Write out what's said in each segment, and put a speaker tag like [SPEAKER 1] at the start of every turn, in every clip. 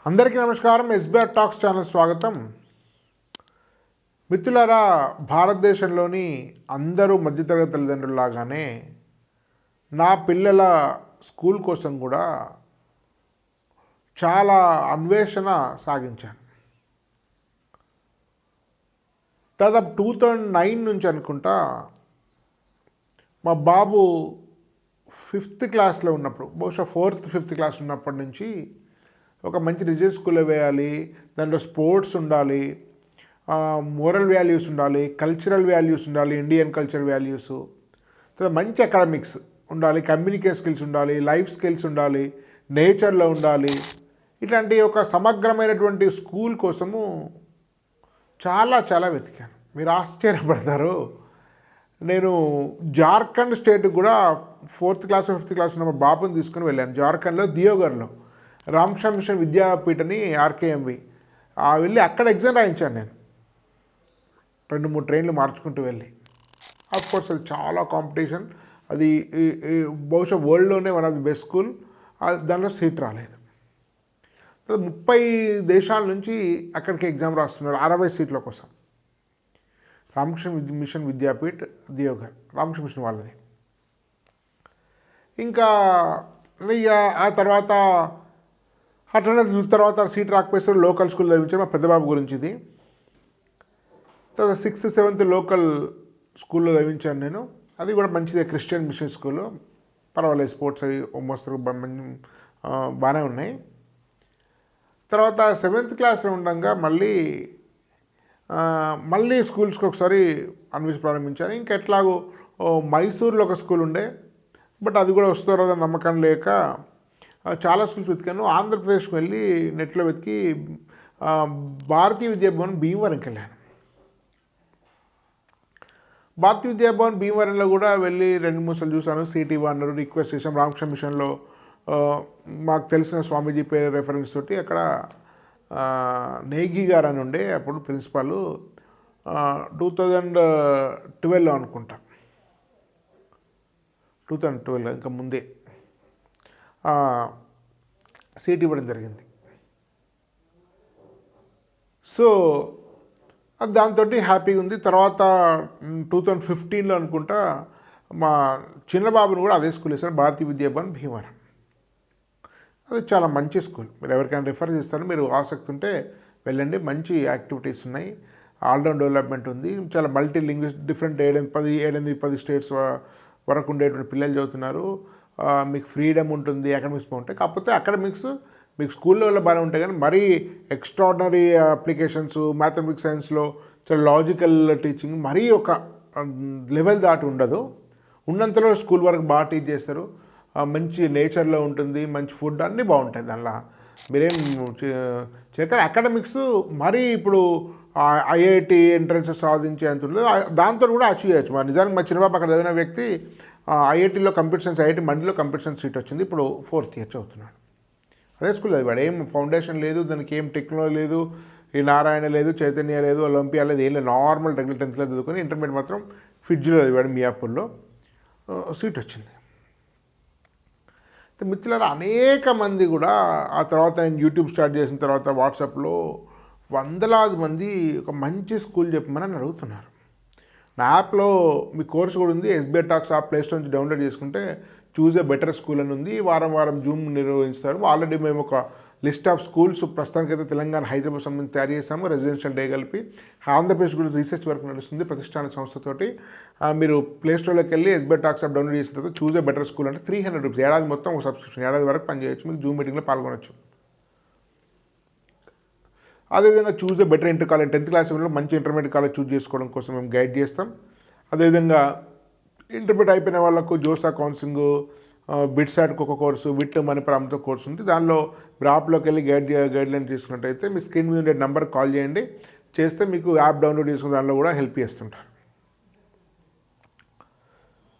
[SPEAKER 1] అందరికీ నమస్కారం. SBR talks channel స్వాగతం. మిత్రులారా, భారతదేశంలోని అందరూ మధ్యతరగతి తల్లిదండ్రుల్లాగానే నా పిల్లల స్కూల్ కోసం కూడా చాలా అన్వేషణ సాగించాను. దాదాపు 2009 నుంచి అనుకుంటా మా బాబు 5th క్లాస్లో ఉన్నప్పుడు, బహుశా 4th 5th క్లాస్ ఉన్నప్పటి నుంచి ఒక మంచి రిజియస్ స్కూల్లో వేయాలి, దాంట్లో స్పోర్ట్స్ ఉండాలి, మోరల్ వాల్యూస్ ఉండాలి, కల్చరల్ వాల్యూస్ ఉండాలి, ఇండియన్ కల్చర్ వాల్యూస్, తర్వాత మంచి అకాడమిక్స్ ఉండాలి, కమ్యూనికేషన్ స్కిల్స్ ఉండాలి, లైఫ్ స్కిల్స్ ఉండాలి, నేచర్లో ఉండాలి. ఇట్లాంటి ఒక సమగ్రమైనటువంటి స్కూల్ కోసము చాలా వెతికాను. మీరు ఆశ్చర్యపడతారు, నేను జార్ఖండ్ స్టేట్కి కూడా 4th క్లాస్ 5th క్లాస్ ఉన్న మా బాబుని తీసుకుని వెళ్ళాను. జార్ఖండ్లో దియోగర్లో రామకృష్ణ మిషన్ విద్యాపీఠని ఆర్కేఎంవి వెళ్ళి అక్కడ ఎగ్జామ్ రాయించాను నేను. 2-3 ట్రైన్లు మార్చుకుంటూ వెళ్ళి. అఫ్కోర్స్ అది చాలా కాంపిటీషన్. అది బహుశా వరల్డ్లోనే one of the best school. దానిలో సీట్ రాలేదు. 30 దేశాల నుంచి అక్కడికి ఎగ్జామ్ రాస్తున్నారు 60 సీట్ల కోసం. రామకృష్ణ మిషన్ విద్యాపీఠ్ దియోగర్, రామకృష్ణ మిషన్ వాళ్ళది. ఇంకా ఆ తర్వాత అట్లనే తర్వాత సీట్ రాకపోయేసరికి లోకల్ స్కూల్ చదివించాను. మా పెద్దబాబు గురించి ఇది. తర్వాత 6th 7th లోకల్ స్కూల్లో చదివించాను నేను. అది కూడా మంచిదే, క్రిస్టియన్ మిషన్ స్కూల్. పర్వాలేదు, స్పోర్ట్స్ అవి మోస్తరు బాగానే ఉన్నాయి. తర్వాత 7th క్లాస్లో ఉండగా మళ్ళీ స్కూల్స్కి ఒకసారి అన్వేషణ ప్రారంభించాను. ఇంకా ఎట్లాగో మైసూర్లో ఒక స్కూల్ ఉండే, బట్ అది కూడా వస్తారో నమ్మకం లేక చాలా స్కూల్స్ వెతికాను. ఆంధ్రప్రదేశ్కి వెళ్ళి నెట్లో వెతికి భారతీయ విద్యాభవన్ భీమవరంకి వెళ్ళాను. భారతీయ విద్యాభవన్ భీమవరంలో కూడా వెళ్ళి 2-3 సార్లు చూశాను. సీట్ ఇవ్వన్నారు, రిక్వెస్ట్ చేసాం. రామకృష్ణ మిషన్లో మాకు తెలిసిన స్వామీజీ పేరు రెఫరెన్స్ తోటి అక్కడ నేగి గారు అని ఉండే అప్పుడు ప్రిన్సిపాల్. 2012లో అనుకుంటా, 2012 ఇంకా ముందే సీట్ ఇవ్వడం జరిగింది. సో దాంతో హ్యాపీగా ఉంది. తర్వాత 2015లో అనుకుంటా మా చిన్నబాబుని కూడా అదే స్కూల్ వేశారు, భారతీయ విద్యాభవన్ భీమవరం. అది చాలా మంచి స్కూల్. మీరు ఎవరికైనా రిఫర్ చేస్తారు, మీరు ఆసక్తి ఉంటే వెళ్ళండి. మంచి యాక్టివిటీస్ ఉన్నాయి, ఆల్రౌండ్ డెవలప్మెంట్ ఉంది, చాలా మల్టీ లింగ్విస్ట్, డిఫరెంట్ 7-10 స్టేట్స్ వరకు ఉండేటువంటి పిల్లలు చదువుతున్నారు. మీకు ఫ్రీడమ్ ఉంటుంది, అకాడమిక్స్ బాగుంటాయి. కాకపోతే అకాడమిక్స్ మీకు స్కూల్లో వల్ల బాగానే ఉంటాయి, కానీ మరీ ఎక్స్ట్రాడినరీ అప్లికేషన్స్, మ్యాథమెటిక్స్, సైన్స్లో చాలా లాజికల్ టీచింగ్ మరీ ఒక లెవెల్ దాటి ఉండదు. ఉన్నంతలో స్కూల్ వరకు బాగా టీచ్ చేస్తారు. మంచి నేచర్లో ఉంటుంది, మంచి ఫుడ్, అన్నీ బాగుంటాయి దానిలో. మీరేం చేయగలరు. అకాడమిక్స్ మరీ ఇప్పుడు ఐఐటి ఎంట్రన్స్ సాధించే అంత ఉండదు. దాంతో కూడా అచీవ్ చేయొచ్చు. మా నిజానికి మా చిన్నబాబు అక్కడ చదివిన వ్యక్తి ఐఐటీలో కంప్యూటర్ సైన్స్, ఐఐటి మండిలో కంప్యూటర్ సైన్స్ సీట్ వచ్చింది. ఇప్పుడు 4th ఇయర్ చదువుతున్నాడు. అదే స్కూల్ చదివాడు. ఏం ఫౌండేషన్ లేదు, దానికి ఏం టెక్నాలజీ లేదు, ఈ నారాయణ లేదు, చైతన్య లేదు, ఒలింపియా లేదు, ఏం లేదు. నార్మల్ రెగ్యులర్ 10th క్లాస్ చదువుకొని ఇంటర్మీడియట్ మాత్రం ఫిడ్జ్లో చదివాడు, మియాపూర్లో. సీట్ వచ్చింది. మిత్రులారా, అనేక మంది కూడా ఆ తర్వాత నేను యూట్యూబ్ స్టార్ట్ చేసిన తర్వాత వాట్సాప్లో వందలాది మంది ఒక మంచి స్కూల్ చెప్పమని అడుగుతున్నారు. నా యాప్లో మీ కోర్స్ కూడా ఉంది, ఎస్బీఆర్ టాక్స్ యాప్ ప్లేస్టోర్ నుంచి డౌన్లోడ్ చేసుకుంటే చూజ్ ఏ బెటర్ స్కూల్ అని ఉంది. వారం జూమ్ నిర్వహిస్తారు. ఆల్రెడీ మేము ఒక లిస్ట్ ఆఫ్ స్కూల్స్ ప్రస్తుతానికైతే తెలంగాణ, హైదరాబాద్ సంబంధించి తయారు చేసాము. రెసిడెన్షియల్ డే కలిపి ఆంధ్రప్రదేశ్ గురించి రీసెర్చ్ వర్క్ నడుస్తుంది ప్రతిష్టాన సంస్థతోటి. మీరు ప్లేస్టోర్లోకి వెళ్ళి ఎస్బీఆర్ టాక్స్ యాప్ డౌన్లోడ్ చేసిన తర్వాత చూజ్ ఏ బెటర్ స్కూల్ అంటే 300 రూపీస్, ఏడాది మొత్తం ఒక సబ్స్క్రిప్షన్, ఏడాది వరకు పనిచేయచ్చు. మీకు జూమ్ మీటింగ్లో పాల్గొనవచ్చు. అదేవిధంగా choose a better inter college, 10th class మంచి ఇంటర్మీడియట్ కాలేజ్ చూజ్ చేసుకోవడం కోసం మేము గైడ్ చేస్తాం. అదేవిధంగా ఇంటర్మీడియట్ అయిపోయిన వాళ్ళకు జోసా కౌన్సిలింగ్, బిట్సాట్కి ఒక కోర్సు, విట్ మణిపురంతో కోర్సు ఉంది. దానిలో మీరు యాప్లోకి వెళ్ళి గైడ్లైన్ తీసుకున్నట్టయితే మీ స్క్రీన్ మీద ఉండే నెంబర్ కాల్ చేయండి. చేస్తే మీకు యాప్ డౌన్లోడ్ చేసుకుని దానిలో కూడా హెల్ప్ చేస్తుంటారు.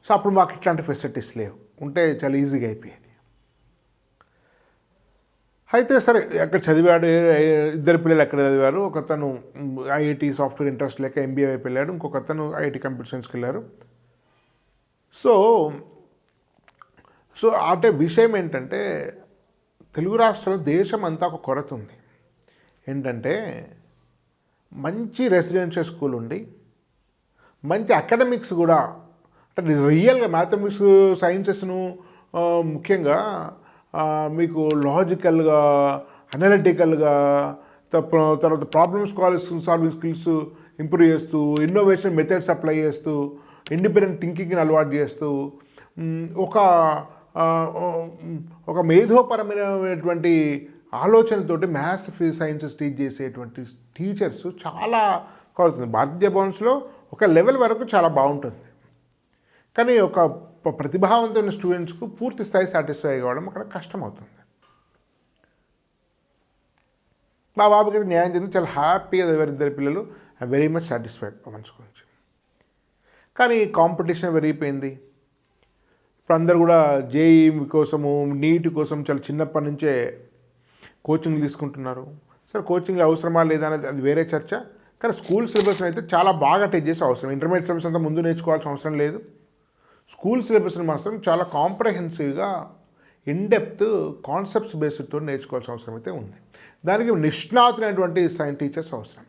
[SPEAKER 1] సో అప్పుడు మాకు ఇట్లాంటి ఫెసిలిటీస్ లేవు, ఉంటే చాలా ఈజీగా అయిపోయేది. అయితే సరే, అక్కడ చదివాడు. 2 పిల్లలు ఎక్కడ చదివారు. ఒకతను ఐఐటి సాఫ్ట్వేర్ ఇంట్రెస్ట్ లేక ఎంబీఏ వైపు వెళ్ళాడు, ఇంకొకతను ఐఐటి కంప్యూటర్ సైన్స్కి వెళ్ళారు. సో అంటే విషయం ఏంటంటే తెలుగు రాష్ట్రాల్లో దేశం అంతా ఒక కొరత ఉంది. ఏంటంటే మంచి రెసిడెన్షియల్ స్కూల్ ఉండి మంచి అకాడమిక్స్ కూడా, అంటే రియల్గా మ్యాథమెటిక్స్ సైన్సెస్ను ముఖ్యంగా మీకు లాజికల్గా అనలిటికల్గా తర్వాత ప్రాబ్లమ్స్ సాల్వింగ్ స్కిల్స్ ఇంప్రూవ్ చేస్తూ, ఇన్నోవేషన్ మెథడ్స్ అప్లై చేస్తూ, ఇండిపెండెంట్ థింకింగ్ని అలవాటు చేస్తూ, ఒక మేధోపరమైనటువంటి ఆలోచనతోటి మ్యాథ్స్ సైన్సెస్ టీచ్ చేసేటువంటి టీచర్స్ చాలా కొడుతుంది. భారతీయ భవన్స్లో ఒక లెవెల్ వరకు చాలా బాగుంటుంది, కానీ ఒక ప్రతిభావంతమైన స్టూడెంట్స్కు పూర్తి స్థాయి సాటిస్ఫై కావడం అక్కడ కష్టమవుతుంది. మా బాబుకి అయితే న్యాయం జరిగింది, చాలా హ్యాపీగా ఎవరిద్దరు పిల్లలు I very much satisfied Bhavan's గురించి. కానీ కాంపిటీషన్ పెరిగిపోయింది. ఇప్పుడు అందరు కూడా జేఈ కోసము, నీట్ కోసం చాలా చిన్నప్పటి నుంచే కోచింగ్ తీసుకుంటున్నారు. సరే కోచింగ్ అవసరమా లేదా అనేది అది వేరే చర్చ, కానీ స్కూల్ సిలబస్ని అయితే చాలా బాగా టచ్ చేసే అవసరం. ఇంటర్మీడియట్ సిలబస్ అంతా ముందు నేర్చుకోవాల్సిన అవసరం లేదు. స్కూల్ సిలబస్ని మాత్రం చాలా కాంప్రహెన్సివ్గా ఇన్డెప్త్ కాన్సెప్ట్స్ బేస్డ్తో నేర్చుకోవాల్సిన అవసరం అయితే ఉంది. దానికి నిష్ణాతులైనటువంటి టీచర్స్ అవసరం.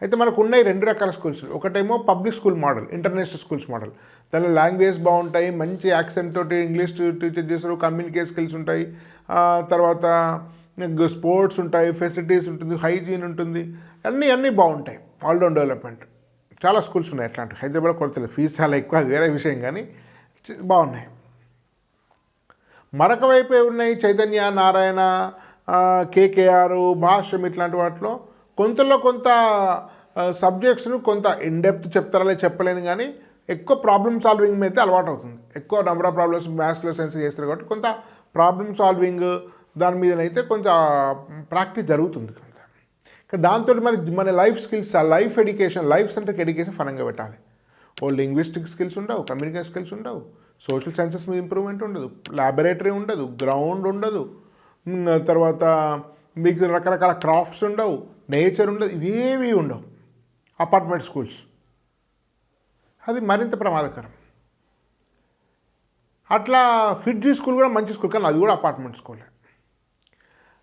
[SPEAKER 1] అయితే మనకు ఉన్నాయి 2 రకాల స్కూల్స్. ఒకటేమో public school model, international schools model. దానిలో లాంగ్వేజ్ బాగుంటాయి, మంచి యాక్సెంట్ తోటి ఇంగ్లీష్ టీచర్ చేస్తారు, కమ్యూనికేట్ స్కిల్స్ ఉంటాయి, తర్వాత స్పోర్ట్స్ ఉంటాయి, ఫెసిలిటీస్ ఉంటుంది, హైజీన్ ఉంటుంది, అన్నీ బాగుంటాయి. ఆల్రౌండ్ డెవలప్మెంట్ చాలా స్కూల్స్ ఉన్నాయి. అట్లాంటి హైదరాబాద్ కొరతలేదు, ఫీజు చాలా ఎక్కువ, అది వేరే విషయం, కానీ బాగున్నాయి. మరొక వైపు ఉన్నాయి చైతన్య, నారాయణ, కేకేఆర్, భాష్యం, ఇట్లాంటి వాటిలో కొంతలో కొంత సబ్జెక్ట్స్ను కొంత ఇన్డెప్త్ చెప్తారా చెప్పలేను, కానీ ఎక్కువ ప్రాబ్లమ్ సాల్వింగ్ అయితే అలవాటు అవుతుంది. ఎక్కువ నెంబర్ ఆఫ్ ప్రాబ్లమ్స్ మ్యాథ్స్లో సైన్స్ చేస్తారు కాబట్టి కొంత ప్రాబ్లమ్ సాల్వింగ్ దాని మీదనైతే కొంచెం ప్రాక్టీస్ జరుగుతుంది. దాంతో మన life skills, life education, life centric education ఫలంగా పెట్టాలి. లింగ్విస్టిక్ స్కిల్స్ ఉండవు, కమ్యూనికేషన్ స్కిల్స్ ఉండవు, సోషల్ సైన్సెస్ మీద ఇంప్రూవ్మెంట్ ఉండదు, ల్యాబొరేటరీ ఉండదు, గ్రౌండ్ ఉండదు, తర్వాత మీకు రకరకాల క్రాఫ్ట్స్ ఉండవు, నేచర్ ఉండదు, ఇవేవి ఉండవు. అపార్ట్మెంట్ స్కూల్స్ అది మరింత ప్రమాదకరం. అట్లా ఫిడ్జీ స్కూల్ కూడా మంచి స్కూల్, కానీ అది కూడా అపార్ట్మెంట్ స్కూలే.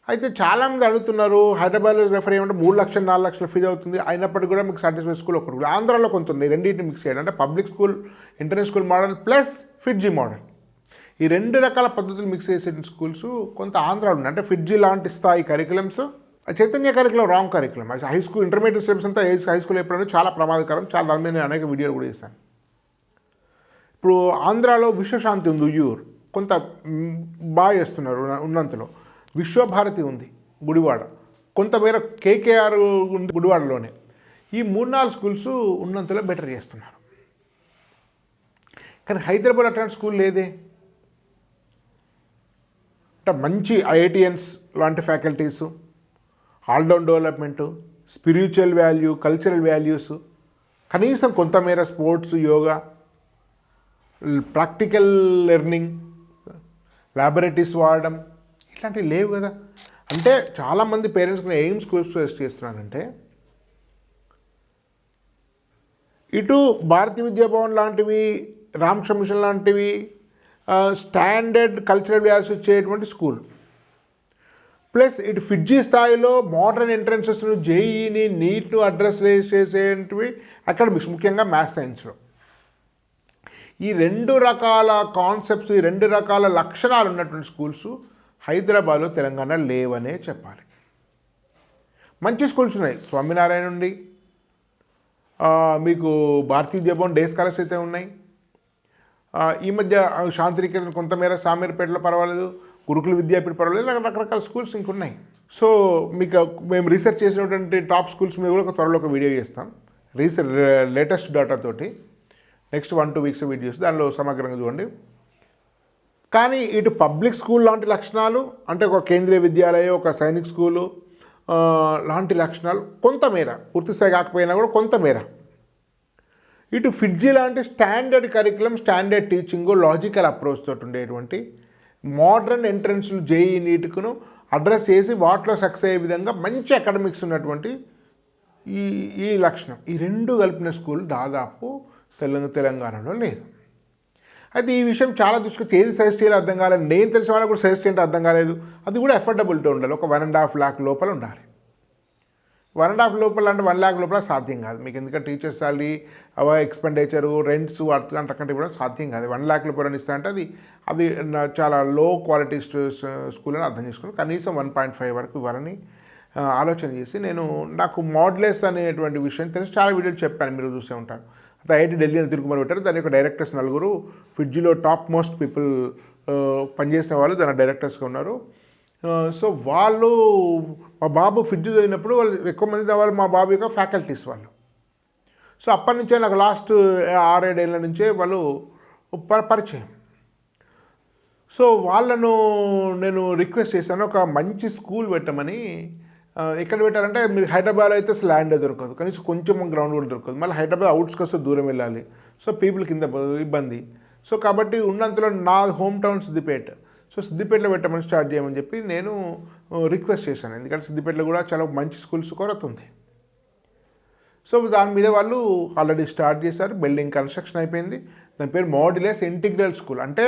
[SPEAKER 1] అయితే చాలామంది అడుగుతున్నారు, హైదరాబాద్లో రెఫర్ చేయమంటే 3 లక్షలు 4 లక్షల ఫీజు అవుతుంది, అయినప్పటికీ కూడా మీకు సాటిస్ఫై స్కూల్ ఒకటి కూడా. ఆంధ్రాలో కొంత ఉంది, రెండింటిని మిక్స్ చేయడం, అంటే public school international school model plus ఫిడ్జీ మోడల్, ఈ 2 రకాల పద్ధతులు మిక్స్ చేసే స్కూల్స్ కొంత ఆంధ్రాలో ఉన్నాయి. అంటే ఫిడ్జీ లాంటి స్థాయి curriculums, Chaitanya curriculum wrong curriculum. High school intermediate syllabus అంతా హై స్కూల్ ఎప్పుడైనా చాలా ప్రమాదకరం. చాలా దాని మీద నేను అనేక వీడియోలు కూడా చేశాను. ఇప్పుడు ఆంధ్రాలో విశ్వశాంతి ఉంది, ఉయ్యూరు కొంత బాగా చేస్తున్నారు ఉన్నంతలో. విశ్వభారతి ఉంది గుడివాడ, కొంతమేర కేకేఆర్ ఉంది గుడివాడలోనే. ఈ 3-4 స్కూల్స్ ఉన్నంతలో బెటర్ చేస్తున్నారు. కానీ హైదరాబాద్ అట్లాంటి స్కూల్ లేదే. అంటే మంచి ఐఐటిఎన్స్ లాంటి faculties, all round development, spiritual value, cultural values, కనీసం కొంతమేర sports, yoga, practical learning, laboratories వాడడం, ఇట్లాంటివి లేవు కదా. అంటే చాలామంది పేరెంట్స్ ఏం స్కూల్స్ సజెస్ట్ చేస్తున్నారంటే, ఇటు భారతీయ విద్యాభవన్ లాంటివి, రామకృష్ణ మిషన్ లాంటివి స్టాండర్డ్ కల్చరల్ వాల్యూస్ ఇచ్చేటువంటి స్కూల్, ప్లస్ ఇటు ఫిడ్జీ స్థాయిలో మోడర్న్ ఎంట్రన్సెస్ను, జేఈని, నీట్ను అడ్రస్ చేసేటివి అకాడమిక్స్, ముఖ్యంగా మ్యాథ్స్ సైన్స్లో. ఈ 2 రకాల కాన్సెప్ట్స్, ఈ 2 రకాల లక్షణాలు ఉన్నటువంటి స్కూల్స్ హైదరాబాద్లో, తెలంగాణ లేవనే చెప్పాలి. మంచి స్కూల్స్ ఉన్నాయి, స్వామినారాయణ ఉంది, మీకు భారతీయ విద్యాభవన్ డే స్కాలర్స్ అయితే ఉన్నాయి. ఈ మధ్య శాంతినికేతన్ కొంతమేర సామీర్పేటలో పర్వాలేదు, గురుకుల విద్యాపీఠ పర్వాలేదు, రకరకాల స్కూల్స్ ఇంకున్నాయి. సో మీకు మేము రీసెర్చ్ చేసినటువంటి టాప్ స్కూల్స్ మీద కూడా త్వరలో ఒక వీడియో చేస్తాం, లేటెస్ట్ డేటాతోటి. నెక్స్ట్ 1-2 వీక్స్ వీడియోస్, దానిలో సమగ్రంగా చూడండి. కానీ ఇటు పబ్లిక్ స్కూల్ లాంటి లక్షణాలు, అంటే ఒక కేంద్రీయ విద్యాలయం, ఒక సైనిక్ స్కూలు లాంటి లక్షణాలు కొంతమేర, పూర్తిస్థాయి కాకపోయినా కూడా కొంతమేర. ఇటు ఫిడ్జీ లాంటి standard curriculum, standard teaching, logical approach తోటి ఉండేటువంటి మోడర్న్ ఎంట్రన్స్లు, జేఈ, నీట్కును అడ్రస్ చేసి వాటిలో సక్సెస్ అయ్యే విధంగా మంచి అకాడమిక్స్ ఉన్నటువంటి ఈ లక్షణం, ఈ 2 కలిపిన స్కూల్ దాదాపు తెలంగాణలో లేదు. అయితే ఈ విషయం చాలా దృష్టికి ఏది సజెస్ట్ చేయాలో అర్థం కాలేదు, నేను తెలిసిన వాళ్ళకి కూడా సజెస్ట్ ఏంటో అర్థం కాలేదు. అది కూడా అఫోర్డబిలిటీ ఉండాలి, ఒక 1.5 lakh లోపల ఉండాలి. 1.5 లోపల అంటే 1 lakh లోపల సాధ్యం కాదు మీకు, ఎందుకంటే టీచర్స్ సాలరీ ఎక్స్పెండిచరు రెంట్స్ అంతకంటే కూడా సాధ్యం కాదు. 1 lakh లోపల ఇస్తా అంటే అది చాలా లో క్వాలిటీ స్కూల్ అని అర్థం చేసుకుని కనీసం 1.5 వరకు ఇవ్వాలని ఆలోచన చేసి నాకు మోడ్లెస్ అనేటువంటి విషయం తెలిసి చాలా వీడియోలు చెప్పాను, మీరు చూసే ఉంటారు. అయితే ఐఐటి ఢిల్లీ అని తిరుగుమని పెట్టారు, దాని యొక్క డైరెక్టర్స్ 4 ఫిడ్జీలో టాప్ మోస్ట్ పీపుల్ పనిచేసిన వాళ్ళు దాని డైరెక్టర్స్గా ఉన్నారు. సో వాళ్ళు మా బాబు ఫిడ్జీ చదివినప్పుడు వాళ్ళు ఎక్కువ మంది వాళ్ళు మా బాబు యొక్క ఫ్యాకల్టీస్ వాళ్ళు. సో అప్పటి నుంచే నాకు లాస్ట్ 6-7 ఏళ్ళ నుంచే వాళ్ళు పరిచయం. సో వాళ్ళను నేను రిక్వెస్ట్ చేశాను, ఒక మంచి స్కూల్ పెట్టమని. ఎక్కడ పెట్టారంటే మీరు హైదరాబాద్లో అయితే అసలు ల్యాండ్ దొరకదు, కనీసం కొంచెం గ్రౌండ్ కూడా దొరకదు, మళ్ళీ హైదరాబాద్ అవుట్స్కట్స్ దూరం వెళ్ళాలి, సో పీపుల్ కింద ఇబ్బంది. సో కాబట్టి ఉన్నంతలో నా హోమ్ టౌన్ సిద్దిపేట, సో సిద్దిపేటలో పెట్టమని స్టార్ట్ చేయమని చెప్పి నేను రిక్వెస్ట్ చేశాను, ఎందుకంటే సిద్దిపేటలో కూడా చాలా మంచి స్కూల్స్ కొరత ఉంది. సో దాని మీద వాళ్ళు ఆల్రెడీ స్టార్ట్ చేశారు, బిల్డింగ్ కన్స్ట్రక్షన్ అయిపోయింది. దాని పేరు మోడ్యులస్ ఇంటిగ్రల్ స్కూల్. అంటే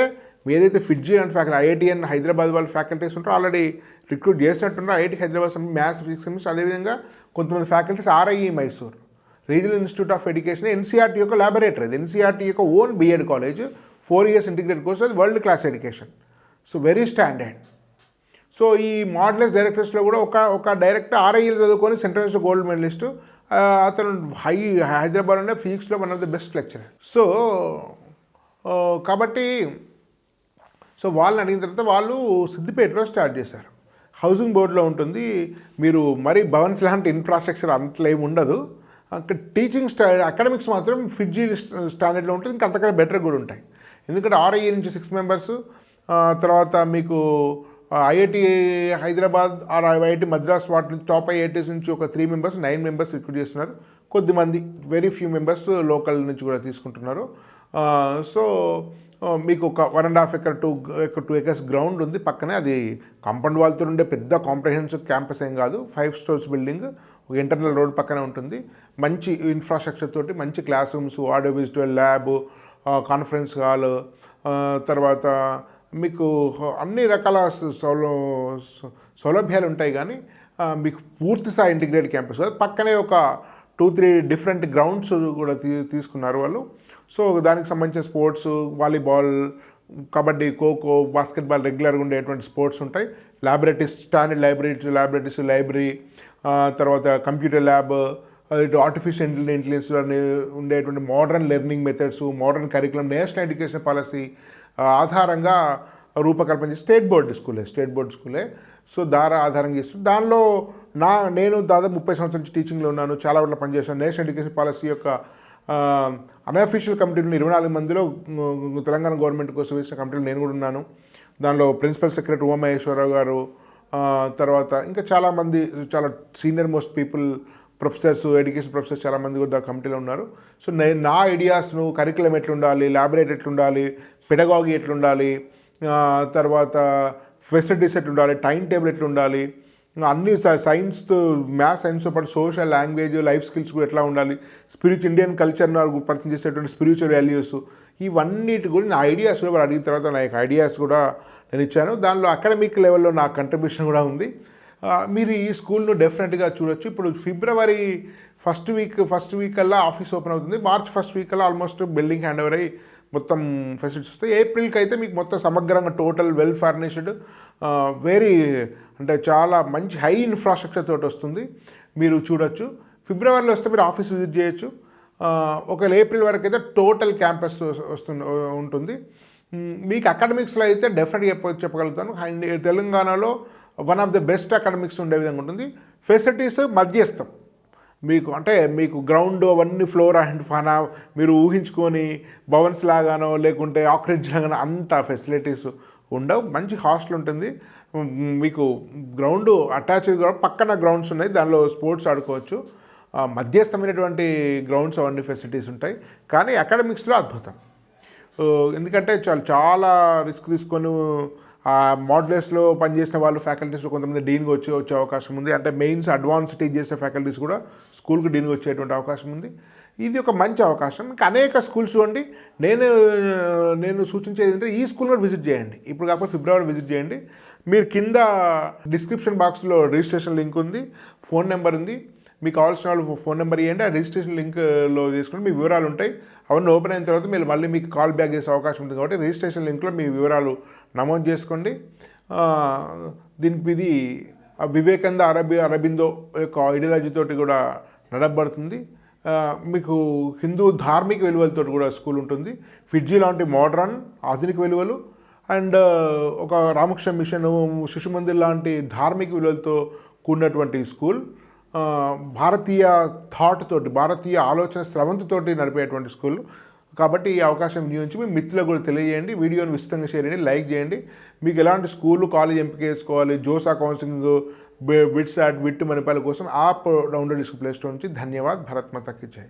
[SPEAKER 1] ఏదైతే ఫిడ్జీ and faculty IIT and Hyderabad వాళ్ళు ఫ్యాకల్టీస్ ఉంటారో ఆల్రెడీ రిక్రూట్ చేసినట్టున్నారు. IIT Hyderabad maths, physics, chemistry, అదేవిధంగా కొంతమంది faculties RIE Mysore, regional institute of education, NCERT యొక్క ల్యాబొరేటరీ, అది ఎన్సీఆర్టీ యొక్క own BEd college, 4 years integrated course, అది world class education, so very standard. So ఈ మోడ్లెస్ డైరెక్టర్స్లో కూడా ఒక డైరెక్టర్ ఆర్ఐఈలు చదువుకొని సెంట్రల్ యూనివర్సిటీ గోల్డ్ మెడలిస్టు, అతను హైదరాబాద్లోనే ఫిజిక్స్లో one of the best lecturer. So కాబట్టి సో వాళ్ళని అడిగిన తర్వాత వాళ్ళు సిద్దిపేటలో స్టార్ట్ చేశారు. హౌసింగ్ బోర్డులో ఉంటుంది, మీరు మరీ భవన్స్ లాంటి ఇన్ఫ్రాస్ట్రక్చర్ అంతలో ఏమి ఉండదు. అక్కడ టీచింగ్ అకాడమిక్స్ మాత్రం ఫిడ్జీ స్టాండర్డ్లో ఉంటుంది, ఇంకా అంతకంటే బెటర్ కూడా ఉంటాయి. ఎందుకంటే ఆర్ఐఈ నుంచి 6 members, తర్వాత మీకు IIT Hyderabad or IIT Madras వాటి నుంచి టాప్ ఐఐటీస్ నుంచి ఒక 3 members, 9 members రిక్రూట్ చేస్తున్నారు. కొద్దిమంది వెరీ ఫ్యూ మెంబర్స్ లోకల్ నుంచి కూడా తీసుకుంటున్నారు. సో మీకు ఒక 1.5 acre 2 acres గ్రౌండ్ ఉంది పక్కనే, అది కాంపౌండ్ వాల్తో ఉండే పెద్ద కాంప్రహెన్సివ్ క్యాంపస్ ఏం కాదు, 5 stories బిల్డింగ్, ఒక ఇంటర్నల్ రోడ్ పక్కనే ఉంటుంది. మంచి ఇన్ఫ్రాస్ట్రక్చర్ తోటి మంచి class rooms, audio visual lab, conference hall, తర్వాత మీకు అన్ని రకాల సౌలభ్యాలు ఉంటాయి. కానీ మీకు పూర్తిస్థాయి ఇంటిగ్రేటెడ్ క్యాంపస్, పక్కనే ఒక 2-3 డిఫరెంట్ గ్రౌండ్స్ కూడా తీసుకున్నారు వాళ్ళు. సో దానికి సంబంధించిన sports, volleyball, kabaddi, kho kho, basketball రెగ్యులర్గా ఉండేటువంటి స్పోర్ట్స్ ఉంటాయి. ల్యాబొరేటరీస్, స్టాండర్డ్ లైబ్రరీస్, లైబ్రరీ, తర్వాత కంప్యూటర్ ల్యాబ్, ఆర్టిఫిషియల్ ఇంటెలిజెన్స్లో ఉండేటువంటి modern learning methods, modern curriculum, national education policy ఆధారంగా రూపకల్పన చేసి స్టేట్ బోర్డు స్కూలే. సో ఆధారంగా చేస్తుంది. దానిలో నేను దాదాపు 30 సంవత్సరాల నుంచి టీచింగ్లో ఉన్నాను, చాలా వాటిలో పనిచేశాను. నేషనల్ ఎడ్యుకేషన్ పాలసీ యొక్క అన్అఫీషియల్ కమిటీలో 24 మందిలో తెలంగాణ గవర్నమెంట్ కోసం వేసిన కమిటీలో నేను కూడా ఉన్నాను. దానిలో ప్రిన్సిపల్ సెక్రటరీ ఉమామహేశ్వరరావు గారు, తర్వాత ఇంకా చాలామంది చాలా senior most people, professors, education professors చాలామంది కూడా కమిటీలో ఉన్నారు. సో నా ఐడియాస్ను, కరికులం ఎట్లుండాలి, ల్యాబొరేటరీ ఎట్లుండాలి, పెడగాగి ఎట్లుండాలి, తర్వాత ఫెసిలిటీస్ ఎట్లుండాలి, టైం టేబుల్ ఎట్లుండాలి, అన్ని సైన్స్తో మ్యాథ్స్ సైన్స్తో పాటు సోషల్, లాంగ్వేజ్, లైఫ్ స్కిల్స్ కూడా ఎట్లా ఉండాలి, ఇండియన్ కల్చర్ను పరిచయం చేసేటువంటి స్పిరిచువల్ వాల్యూస్, ఇవన్నిటి కూడా నా ఐడియాస్ కూడా అడిగిన తర్వాత నా యొక్క ఐడియాస్ కూడా నేను ఇచ్చాను. దానిలో అకాడమిక్ లెవెల్లో నా కంట్రిబ్యూషన్ కూడా ఉంది. మీరు ఈ స్కూల్ను డెఫినెట్గా చూడొచ్చు. ఇప్పుడు ఫిబ్రవరి ఫస్ట్ వీక్ కల్లా ఆఫీస్ ఓపెన్ అవుతుంది. మార్చ్ ఫస్ట్ వీక్ కల్లా ఆల్మోస్ట్ బిల్డింగ్ హ్యాండ్ ఓవర్ అయ్యి మొత్తం ఫెసిలిటీస్ వస్తాయి. ఏప్రిల్కి అయితే మీకు మొత్తం సమగ్రంగా టోటల్ వెల్ ఫర్నిష్డ్, వెరీ అంటే చాలా మంచి హై ఇన్ఫ్రాస్ట్రక్చర్ తోటి వస్తుంది, మీరు చూడొచ్చు. ఫిబ్రవరిలో వస్తే మీరు ఆఫీస్ విజిట్ చేయొచ్చు. ఒకవేళ ఏప్రిల్ వరకు అయితే టోటల్ క్యాంపస్ ఉంటుంది. మీకు అకాడమిక్స్లో అయితే డెఫినెట్గా చెప్పగలుగుతాను, తెలంగాణలో one of the best academics ఉండే విధంగా ఉంటుంది. ఫెసిలిటీస్ మధ్యస్థం, మీకు గ్రౌండ్ అవన్నీ ఫ్లోర్ అండ్ ఫానా మీరు ఊహించుకొని భవన్స్ లాగానో లేకుంటే ఆక్రిడ్జ్ లాగానో అంత ఫెసిలిటీస్ ఉండవు. మంచి హాస్టల్ ఉంటుంది, మీకు గ్రౌండ్ అటాచ్డ్ పక్కన గ్రౌండ్స్ ఉన్నాయి, దానిలో స్పోర్ట్స్ ఆడుకోవచ్చు. మధ్యస్థమైనటువంటి గ్రౌండ్స్ అవన్నీ ఫెసిలిటీస్ ఉంటాయి. కానీ అకాడమిక్స్లో అద్భుతం, ఎందుకంటే చాలా రిస్క్ తీసుకొని మోడ్యులస్లో పనిచేసిన వాళ్ళు ఫ్యాకల్టీస్లో కొంతమంది డీన్గా వచ్చే అవకాశం ఉంది. అంటే మెయిన్స్ అడ్వాన్స్ టీచ్ చేసే ఫ్యాకల్టీస్ కూడా స్కూల్కి డీన్గా వచ్చేటువంటి అవకాశం ఉంది. ఇది ఒక మంచి అవకాశం. ఇంకా అనేక స్కూల్స్ చూడండి. నేను సూచించేది ఏంటంటే ఈ స్కూల్ కూడా విజిట్ చేయండి. ఇప్పుడు కాకపోతే ఫిబ్రవరి విజిట్ చేయండి. మీరు కింద డిస్క్రిప్షన్ బాక్స్లో రిజిస్ట్రేషన్ లింక్ ఉంది, ఫోన్ నెంబర్ ఉంది. మీకు కావాల్సిన వాళ్ళు ఫోన్ నెంబర్ ఇవ్వండి, ఆ రిజిస్ట్రేషన్ లింక్లో చేసుకుని మీ వివరాలు ఉంటాయి. అవన్నీ ఓపెన్ అయిన తర్వాత మీరు మళ్ళీ మీకు కాల్ బ్యాక్ చేసే అవకాశం ఉంటుంది కాబట్టి రిజిస్ట్రేషన్ లింక్లో మీ వివరాలు నమోదు చేసుకోండి. ఇది వివేకానంద అరబిందో యొక్క ఐడియాలజీతోటి కూడా నడపబడుతుంది. మీకు హిందూ ధార్మిక విలువలతో కూడా స్కూల్ ఉంటుంది. ఫిడ్జీ లాంటి మోడ్రన్ ఆధునిక విలువలు అండ్ ఒక రామకృష్ణ మిషన్, శిశు మందిర్ లాంటి ధార్మిక విలువలతో కూడినటువంటి స్కూల్. భారతీయ థాట్ తోటి, భారతీయ ఆలోచన స్రవంతితోటి నడిపేటువంటి స్కూల్ కాబట్టి ఈ అవకాశం వినియోగించి మీ మిత్రులకు కూడా తెలియజేయండి. వీడియోని విస్తృతంగా షేర్ చేయండి, లైక్ చేయండి. మీకు ఎలాంటి స్కూలు కాలేజ్ ఎంపిక చేసుకోవాలి, జోసా కౌన్సిలింగ్, బిట్స్ విట్ మణిపాల కోసం యాప్ డౌన్లోడ్ చేసుకుని ప్లే స్టోర్ నుంచి. ధన్యవాద్. భారత్ మాతా కీ జై.